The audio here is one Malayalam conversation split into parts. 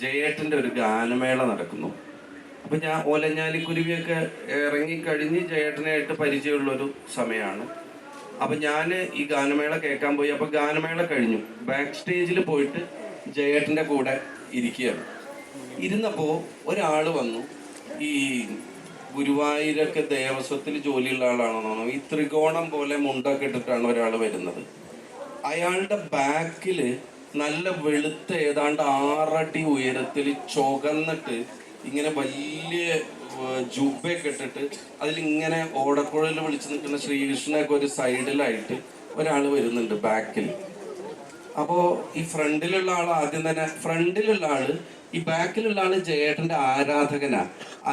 ജയേട്ടൻ്റെ ഒരു ഗാനമേള നടക്കുന്നു. അപ്പം ഞാൻ ഓലഞ്ഞാലിക്കുരുവിയൊക്കെ ഇറങ്ങിക്കഴിഞ്ഞ് ജയേട്ടനായിട്ട് പരിചയമുള്ളൊരു സമയമാണ്. അപ്പം ഞാൻ ഈ ഗാനമേള കേൾക്കാൻ പോയി. അപ്പം ഗാനമേള കഴിഞ്ഞു, ബാക്ക് സ്റ്റേജിൽ പോയിട്ട് ജയേട്ടൻ്റെ കൂടെ ഇരിക്കുകയാണ്. ഇരുന്നപ്പോൾ ഒരാൾ വന്നു. ഈ ഗുരുവായൂരൊക്കെ ദേവസ്വത്തിൽ ജോലിയുള്ള ആളാണെന്നോ, ഈ ത്രികോണം പോലെ മുണ്ടൊക്കെ ഇട്ടിട്ടാണ് ഒരാൾ വരുന്നത്. അയാളുടെ ബാക്കിൽ നല്ല വെളുത്ത ഏതാണ്ട് 6 അടി ഉയരത്തിൽ ചുകന്നിട്ട് ഇങ്ങനെ വലിയ ജുബയൊക്കെ ഇട്ടിട്ട് അതിലിങ്ങനെ ഓടക്കുഴൽ വിളിച്ച് നിൽക്കുന്ന ശ്രീകൃഷ്ണനൊക്കെ ഒരു സൈഡിലായിട്ട് ഒരാൾ വരുന്നുണ്ട് ബാക്കിൽ. അപ്പോൾ ഈ ഫ്രണ്ടിലുള്ള ആൾ ആദ്യം തന്നെ, ഫ്രണ്ടിലുള്ള ആള് ഈ ബാക്കിലുള്ള ആള് ജയേട്ടന്റെ ആരാധകനാ.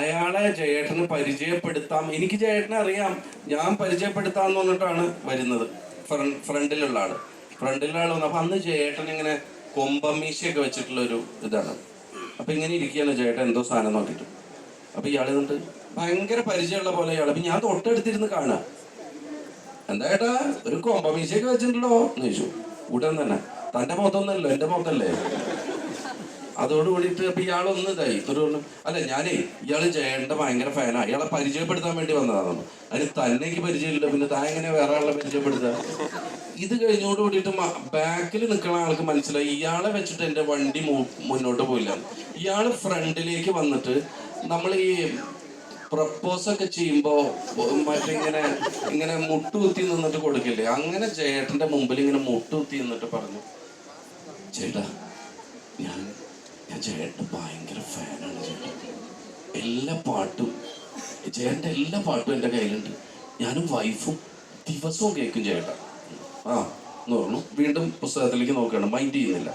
അയാളെ ജയേട്ടന് പരിചയപ്പെടുത്താം, എനിക്ക് ജയേട്ടനെ അറിയാം, ഞാൻ പരിചയപ്പെടുത്താന്ന് പറഞ്ഞിട്ടാണ് വരുന്നത്. ഫ്രണ്ടിലുള്ള ആള് വന്നു. അപ്പൊ അന്ന് ജയേട്ടൻ ഇങ്ങനെ കൊമ്പമ്മീശയൊക്കെ വെച്ചിട്ടുള്ളൊരു ഇതാണ്. അപ്പൊ ഇങ്ങനെ ഇരിക്കുകയാണ് ജയേട്ടൻ എന്തോ സാധനം നോക്കിയിട്ട്. അപ്പൊ ഇയാൾ എന്നിട്ട് ഭയങ്കര പരിചയമുള്ള പോലെ ഇയാൾ. അപ്പൊ ഞാൻ തൊട്ടടുത്തിരുന്ന് കാണാം. എന്താ ഏട്ടാ ഒരു കൊമ്പമീശയൊക്കെ വെച്ചിട്ടുണ്ടല്ലോ എന്ന് ചോദിച്ചു. ഉടൻ തന്നെ, തന്റെ മുഖത്തൊന്നല്ലോ എന്റെ മുഖത്തല്ലേ. അതോട് കൂടിയിട്ട് അപ്പൊ ഇയാളൊന്നും ഇതായി. ഒരു അല്ല, ഞാനേ ഇയാള് ജയേട്ടന്റെ ഭയങ്കര ഫാനാ, ഇയാളെ പരിചയപ്പെടുത്താൻ വേണ്ടി വന്നതാണെന്നു. അതിന് തന്നെ എനിക്ക് പരിചയമില്ല, പിന്നെ താൻ എങ്ങനെ വേറെ ആളെ പരിചയപ്പെടുത്തുക. ഇത് കഴിഞ്ഞോട് കൂടിയിട്ട് ബാക്കിൽ നിൽക്കുന്ന ആൾക്ക് മനസ്സിലായി ഇയാളെ വെച്ചിട്ട് എന്റെ വണ്ടി മുന്നോട്ട് പോയില്ല. ഇയാള് ഫ്രണ്ടിലേക്ക് വന്നിട്ട് നമ്മൾ ഈ പ്രപ്പോസൊക്കെ ചെയ്യുമ്പോ മറ്റിങ്ങനെ ഇങ്ങനെ മുട്ടുകുത്തി നിന്നിട്ട് കൊടുക്കില്ലേ, അങ്ങനെ ജയേട്ടന്റെ മുമ്പിൽ ഇങ്ങനെ മുട്ടുകുത്തി നിന്നിട്ട് പറഞ്ഞു, ചേട്ടാ ഞാൻ ചേട്ടൻ ഭയങ്കര ഫാനാണ് ചേട്ടാ, എല്ലാ പാട്ടും ചേട്ടൻ്റെ എല്ലാ പാട്ടും എൻ്റെ കയ്യിലുണ്ട്, ഞാനും വൈഫും ദിവസവും കേൾക്കും ചേട്ടാ എന്ന് പറഞ്ഞു. വീണ്ടും പുസ്തകത്തിലേക്ക് നോക്കുകയാണ്, മൈൻഡ് ചെയ്യുന്നില്ല.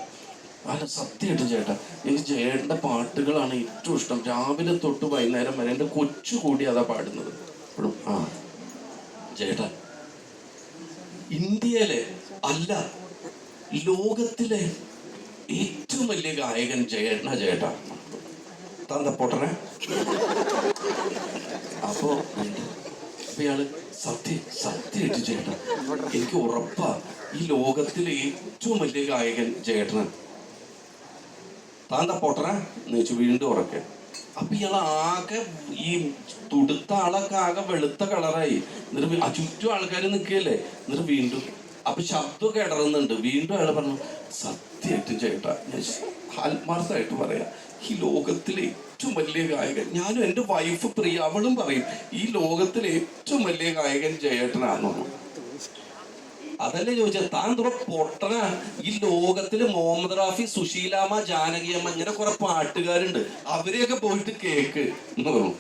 അല്ല സത്യമായിട്ടും ചേട്ടാ, എനിക്ക് ജയേട്ടൻ്റെ പാട്ടുകളാണ് ഏറ്റവും ഇഷ്ടം, രാവിലെ തൊട്ട് വൈകുന്നേരം വരെ എൻ്റെ കൊച്ചു കൂടി അതാ പാടുന്നത് ഇപ്പോഴും. ചേട്ടാ ഇന്ത്യയിലെ അല്ല ലോകത്തിലെ ഏറ്റവും വലിയ ഗായകൻ ചേട്ടാ തന്തപ്പൊട്ടനെ. അപ്പോ ഇയാള് സത്യമായിട്ട് ചേട്ടാ എനിക്ക് ഉറപ്പാ ഈ ലോകത്തിലെ ഏറ്റവും വലിയ ഗായകൻ ചേട്ടനാണ്. താന്താ പൊട്ടന എന്ന് വെച്ചു വീണ്ടും ഉറക്കെ. അപ്പൊ ഇയാൾ ആകെ ഈ തുടുത്ത ആളൊക്കെ ആകെ വെളുത്ത കളറായി. എന്നിട്ട് ചുറ്റും ആൾക്കാർ നിൽക്കുകയല്ലേ. എന്നിട്ട് വീണ്ടും അപ്പൊ ശബ്ദമൊക്കെ ഇടറുന്നുണ്ട്. വീണ്ടും അയാൾ പറഞ്ഞു, സത്യമായിട്ടും ചേട്ടാ ഞാൻ ആത്മാർത്ഥമായിട്ട് പറയാം, ഈ ലോകത്തിലെ ഏറ്റവും വലിയ ഗായകൻ, ഞാനും എൻ്റെ വൈഫ് പ്രിയ അവളും പറയും ഈ ലോകത്തിലെ ഏറ്റവും വലിയ ഗായകൻ ജയേട്ടനാണെന്ന് പറഞ്ഞു. അതല്ലേ ചോദിച്ചത്, താൻ തുറ പൊട്ടന, ഈ ലോകത്തില് മുഹമ്മദ് റാഫി, സുശീലാമ്മ, ജാനകിയമ്മ ഇങ്ങനെ കുറെ പാട്ടുകാരുണ്ട്, അവരെയൊക്കെ പോയിട്ട് കേക്ക് എന്ന് പറഞ്ഞു.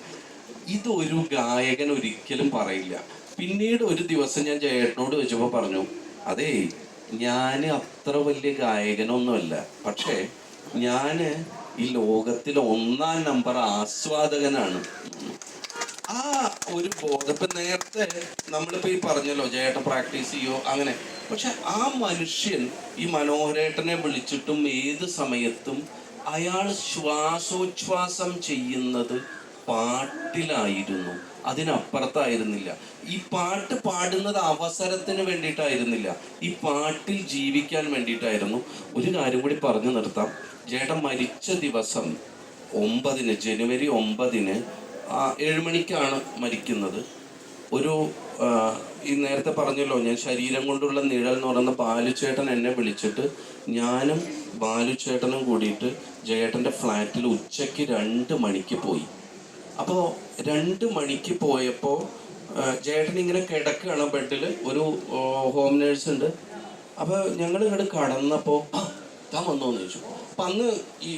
ഇതൊരു ഗായകൻ ഒരിക്കലും പറയില്ല. പിന്നീട് ഒരു ദിവസം ഞാൻ ജയേട്ടനോട് വെച്ചപ്പോ പറഞ്ഞു, അതേ ഞാന് അത്ര വലിയ ഗായകനൊന്നുമല്ല, പക്ഷേ ഞാന് ഈ ലോകത്തിലെ 1-ാം നമ്പർ ആസ്വാദകനാണ്. ആ ഒരു ബോധം നേരത്തെ നമ്മളിപ്പോ ഈ പറഞ്ഞല്ലോ ജയേട്ടൻ പ്രാക്ടീസ് ചെയ്യോ അങ്ങനെ, പക്ഷെ ആ മനുഷ്യൻ ഈ മനോഹരേട്ടനെ വിളിച്ചിട്ടും ഏത് സമയത്തും അയാൾ ശ്വാസോച്ഛ്വാസം ചെയ്യുന്നത് പാട്ടിലായിരുന്നു, അതിനപ്പുറത്തായിരുന്നില്ല. ഈ പാട്ട് പാടുന്നത് അവസരത്തിന് വേണ്ടിയിട്ടായിരുന്നില്ല, ഈ പാട്ടിൽ ജീവിക്കാൻ വേണ്ടിയിട്ടായിരുന്നു. ഒരു കാര്യം കൂടി പറഞ്ഞു നിർത്താം. ജേട്ടൻ മരിച്ച ദിവസം 9 ജനുവരി 9 7 മണിക്കാണ് മരിക്കുന്നത്. ഒരു ഈ നേരത്തെ പറഞ്ഞല്ലോ ഞാൻ ശരീരം കൊണ്ടുള്ള നിഴൽ എന്ന് പറയുന്ന ബാലുച്ചേട്ടൻ എന്നെ വിളിച്ചിട്ട് ഞാനും ബാലുച്ചേട്ടനും കൂടിയിട്ട് ജയേട്ടൻ്റെ ഫ്ലാറ്റിൽ ഉച്ചയ്ക്ക് 2 മണിക്ക് പോയി. അപ്പോൾ 2 മണിക്ക് പോയപ്പോൾ ജയേട്ടൻ ഇങ്ങനെ കിടക്കുകയാണ് ബെഡിൽ, ഒരു ഹോം നേഴ്സ് ഉണ്ട്. അപ്പോൾ ഞങ്ങൾ ഇങ്ങോട്ട് കടന്നപ്പോൾ താൻ വന്നോന്ന് ചോദിച്ചു. അപ്പം അന്ന് ഈ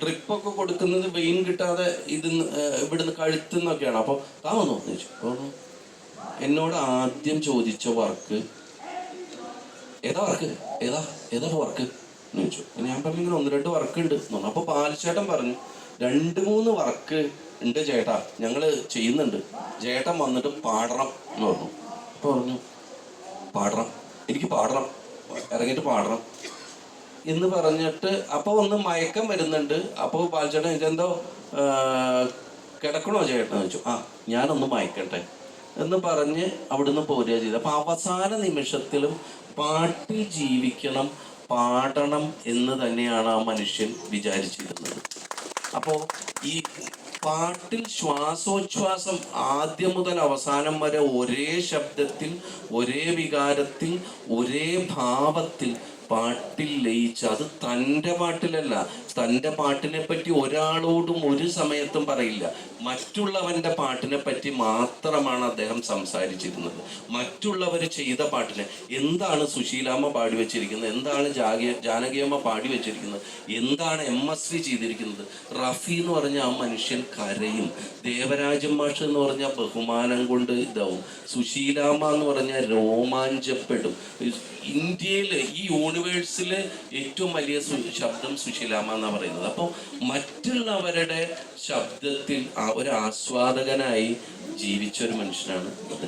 ഡ്രിപ്പൊക്കെ കൊടുക്കുന്നത് വെയിൻ കിട്ടാതെ ഇവിടുന്ന് കഴുത്തുനിന്നൊക്കെയാണ്. അപ്പോൾ താൻ വന്നോന്ന് ചോദിച്ചു. അപ്പോൾ എന്നോട് ആദ്യം ചോദിച്ച വർക്ക് ഏതാ വർക്ക് എന്ന് ചോദിച്ചു. ഞാൻ പറഞ്ഞു ഇങ്ങനെ 1-2 വർക്ക് ഉണ്ട് എന്ന് പറഞ്ഞു. അപ്പോൾ ബാലുച്ചേട്ടൻ പറഞ്ഞു 2-3 വർക്ക് ഉണ്ട് ചേട്ടാ, ഞങ്ങൾ ചെയ്യുന്നുണ്ട്, ചേട്ടൻ വന്നിട്ട് പാടണം എന്ന് പറഞ്ഞു. അപ്പോൾ പറഞ്ഞു എനിക്ക് പാടണം, ഇറങ്ങിയിട്ട് പാടണം എന്ന് പറഞ്ഞിട്ട് അപ്പോൾ ഒന്ന് മയക്കം വരുന്നുണ്ട്. അപ്പോൾ ബാലുച്ചേട്ടൻ ഇതെന്തോ കിടക്കണോ ചേട്ടൻ ചോദിച്ചു. ഞാനൊന്ന് മയക്കട്ടെ എന്ന് പറഞ്ഞ് അവിടുന്ന് പോരുക ചെയ്തു. അപ്പോൾ അവസാന നിമിഷത്തിലും പാട്ടിൽ ജീവിക്കണം, പാടണം എന്ന് തന്നെയാണ് ആ മനുഷ്യൻ വിചാരിച്ചിരുന്നത്. അപ്പോൾ ഈ പാട്ടിൽ ശ്വാസോച്ഛ്വാസം ആദ്യം മുതൽ അവസാനം വരെ ഒരേ ശബ്ദത്തിൽ, ഒരേ വികാരത്തിൽ, ഒരേ ഭാവത്തിൽ പാട്ടിൽ ലയിച്ച, അത് തൻ്റെ പാട്ടിലല്ല, തൻ്റെ പാട്ടിനെ പറ്റി ഒരാളോടും ഒരു സമയത്തും പറയില്ല, മറ്റുള്ളവൻ്റെ പാട്ടിനെ പറ്റി മാത്രമാണ് അദ്ദേഹം സംസാരിച്ചിരുന്നത്. മറ്റുള്ളവർ ചെയ്ത പാട്ടിനെ, എന്താണ് സുശീലാമ്മ പാടി വെച്ചിരിക്കുന്നത്, എന്താണ് ജാനകിയമ്മ പാടി വെച്ചിരിക്കുന്നത്, എന്താണ് MSV ചെയ്തിരിക്കുന്നത്. റഫി എന്ന് പറഞ്ഞ ആ മനുഷ്യൻ കരയും, ദേവരാജൻ മാഷ് എന്ന് പറഞ്ഞാൽ ബഹുമാനം കൊണ്ട് ഇതാവും, സുശീലാമ്മ എന്ന് പറഞ്ഞാൽ രോമാഞ്ചപ്പെടും. ഇന്ത്യയിൽ ഈ യൂണിവേഴ്സിൽ ഏറ്റവും വലിയ ശബ്ദം സുശീലാമ്മ എന്നാണ് പറയുന്നത്. അപ്പോൾ മറ്റുള്ളവരുടെ ശബ്ദത്തിൽ ഒരു ആസ്വാദകനായി ജീവിച്ച ഒരു മനുഷ്യനാണ് അത്.